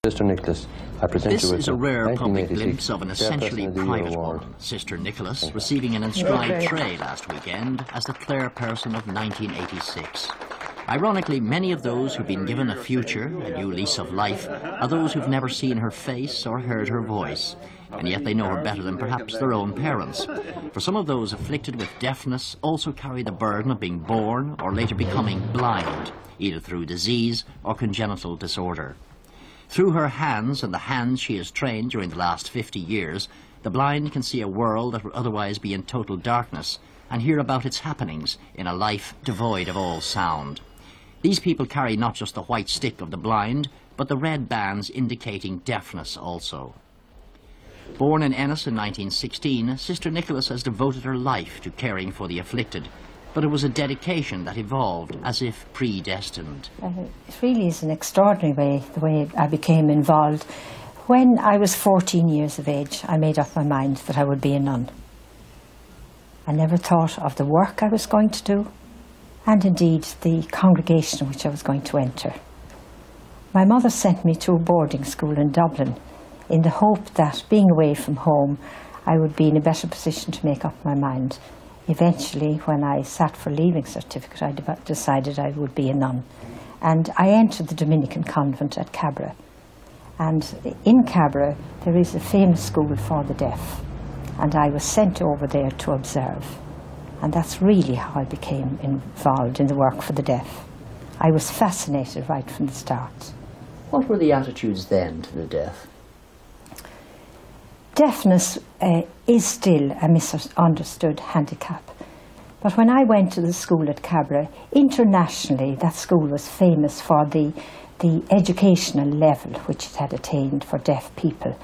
Sister Nicholas, I present This you with is a rare public 1986 glimpse of an essentially Chairperson of the Year private Award. woman, Sister Nicholas, receiving an inscribed tray last weekend as the Clare person of 1986. Ironically, many of those who've been given a future, a new lease of life, are those who've never seen her face or heard her voice, and yet they know her better than perhaps their own parents. For some of those afflicted with deafness also carry the burden of being born or later becoming blind, either through disease or congenital disorder. Through her hands and the hands she has trained during the last 50 years, the blind can see a world that would otherwise be in total darkness and hear about its happenings in a life devoid of all sound. These people carry not just the white stick of the blind, but the red bands indicating deafness also. Born in Ennis in 1916, Sister Nicholas has devoted her life to caring for the afflicted, but it was a dedication that evolved as if predestined. It really is an extraordinary way, the way I became involved. When I was 14 years of age, I made up my mind that I would be a nun. I never thought of the work I was going to do, and indeed the congregation which I was going to enter. My mother sent me to a boarding school in Dublin in the hope that, being away from home, I would be in a better position to make up my mind. Eventually, when I sat for leaving certificate, I decided I would be a nun. And I entered the Dominican convent at Cabra. And in Cabra, there is a famous school for the deaf. And I was sent over there to observe. And that's really how I became involved in the work for the deaf. I was fascinated right from the start. What were the attitudes then to the deaf? Deafness is still a misunderstood handicap. But when I went to the school at Cabra, internationally that school was famous for the educational level which it had attained for deaf people.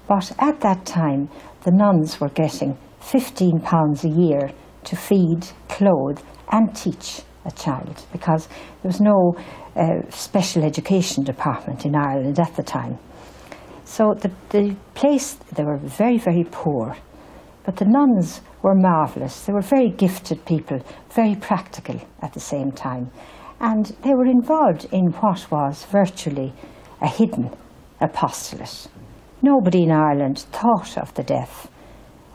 But at that time, the nuns were getting £15 a year to feed, clothe and teach a child, because there was no special education department in Ireland at the time. So the place, they were very, very poor, but the nuns were marvellous. They were very gifted people, very practical at the same time. And they were involved in what was virtually a hidden apostolate. Nobody in Ireland thought of the deaf.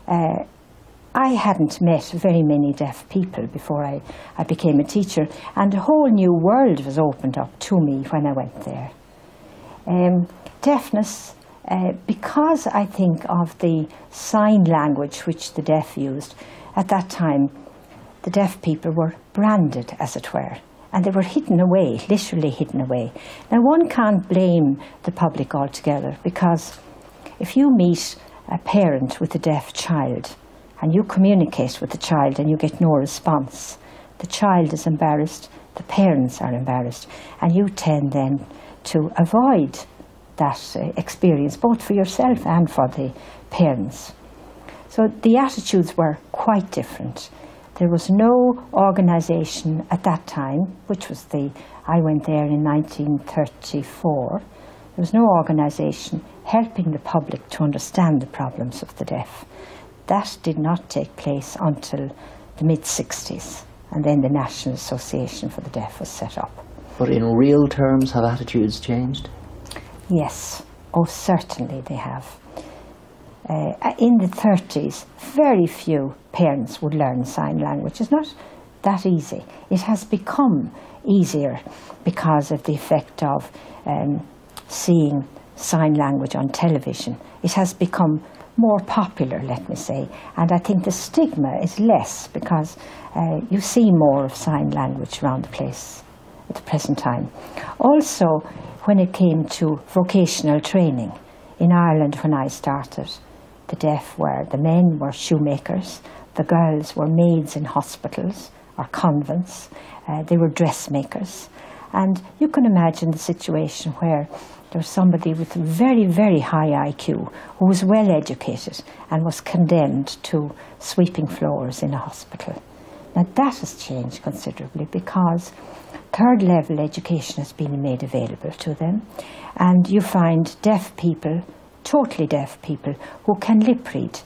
I hadn't met very many deaf people before I became a teacher, and a whole new world was opened up to me when I went there. Deafness, because I think of the sign language which the deaf used, at that time the deaf people were branded, as it were, and they were hidden away, literally hidden away. Now one can't blame the public altogether, because if you meet a parent with a deaf child and you communicate with the child and you get no response, the child is embarrassed, the parents are embarrassed, and you tend then to avoid that experience, both for yourself and for the parents. So the attitudes were quite different. There was no organisation at that time, which was I went there in 1934, there was no organisation helping the public to understand the problems of the deaf. That did not take place until the mid-60s, and then the National Association for the Deaf was set up. But in real terms, have attitudes changed? Yes, oh certainly they have. In the 30s, very few parents would learn sign language. It's not that easy. It has become easier because of the effect of seeing sign language on television. It has become more popular, let me say, and I think the stigma is less because you see more of sign language around the place at the present time. Also, when it came to vocational training, in Ireland when I started, the men were shoemakers, the girls were maids in hospitals or convents, they were dressmakers. And you can imagine the situation where there was somebody with a very, very high IQ who was well educated and was condemned to sweeping floors in a hospital. Now that has changed considerably because third level education has been made available to them, and you find deaf people, totally deaf people, who can lip read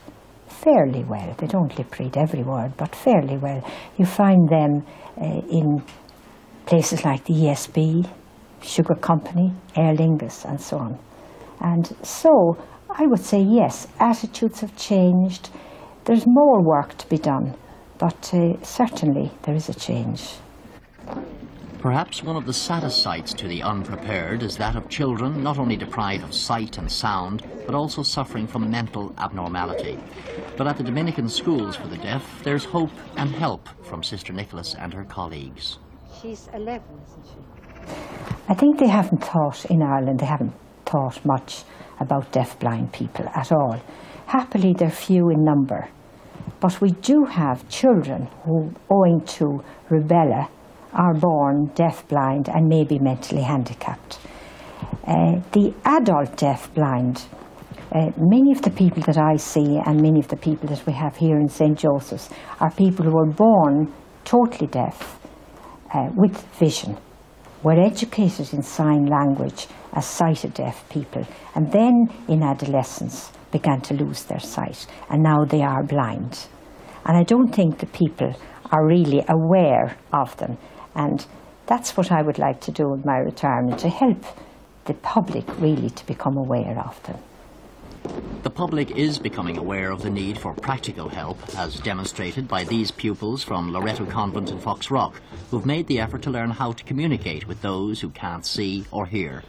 fairly well. They don't lip read every word, but fairly well. You find them in places like the ESB, Sugar Company, Aer Lingus and so on. And so I would say yes, attitudes have changed. There's more work to be done, but certainly there is a change. Perhaps one of the saddest sights to the unprepared is that of children not only deprived of sight and sound, but also suffering from mental abnormality. But at the Dominican schools for the deaf, there's hope and help from Sister Nicholas and her colleagues. She's 11, isn't she? I think they haven't taught in Ireland, they haven't taught much about deaf-blind people at all. Happily, they're few in number. But we do have children who, owing to rubella, are born deaf-blind and maybe mentally handicapped. The adult deaf-blind, many of the people that I see and many of the people that we have here in St. Joseph's are people who were born totally deaf with vision, were educated in sign language as sighted deaf people, and then in adolescence began to lose their sight, and now they are blind. And I don't think the people are really aware of them. And that's what I would like to do in my retirement, to help the public really to become aware of them. The public is becoming aware of the need for practical help, as demonstrated by these pupils from Loreto Convent in Foxrock, who've made the effort to learn how to communicate with those who can't see or hear.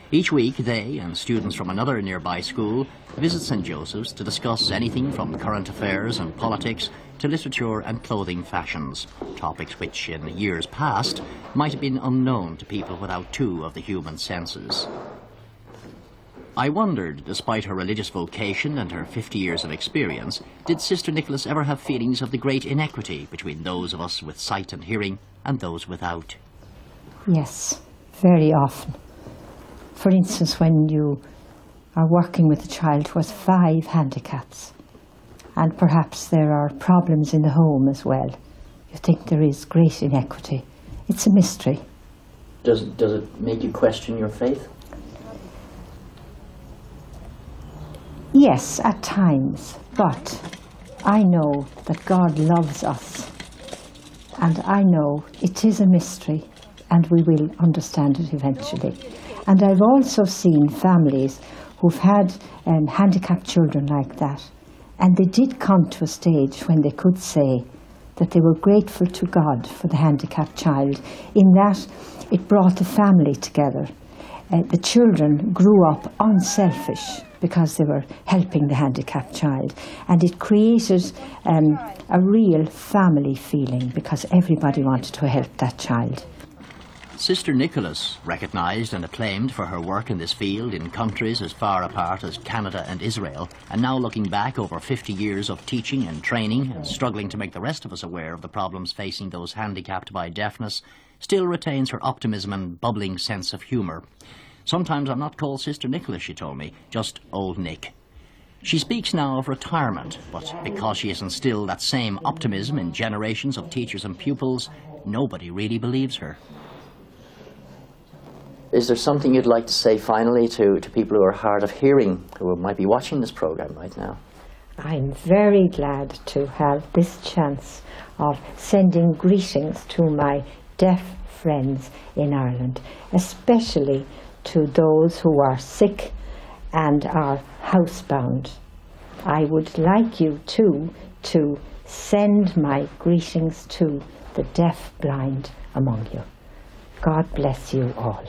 Each week, they and students from another nearby school visit St. Joseph's to discuss anything from current affairs and politics to literature and clothing fashions, topics which, in years past, might have been unknown to people without two of the human senses. I wondered, despite her religious vocation and her 50 years of experience, did Sister Nicholas ever have feelings of the great inequity between those of us with sight and hearing and those without? Yes, very often. For instance, when you are working with a child who has 5 handicaps, and perhaps there are problems in the home as well, you think there is great inequity. It's a mystery. Does it make you question your faith? Yes, at times, but I know that God loves us, and I know it is a mystery, and we will understand it eventually. And I've also seen families who've had handicapped children like that, and they did come to a stage when they could say that they were grateful to God for the handicapped child, in that it brought the family together. The children grew up unselfish because they were helping the handicapped child, and it created a real family feeling because everybody wanted to help that child. Sister Nicholas, recognised and acclaimed for her work in this field in countries as far apart as Canada and Israel, and now looking back over 50 years of teaching and training and struggling to make the rest of us aware of the problems facing those handicapped by deafness, still retains her optimism and bubbling sense of humour. Sometimes I'm not called Sister Nicholas, she told me, just Old Nick. She speaks now of retirement, but because she has instilled that same optimism in generations of teachers and pupils, nobody really believes her. Is there something you'd like to say finally to people who are hard of hearing, who might be watching this programme right now? I'm very glad to have this chance of sending greetings to my deaf friends in Ireland, especially to those who are sick and are housebound. I would like you too to send my greetings to the deaf-blind among you. God bless you all.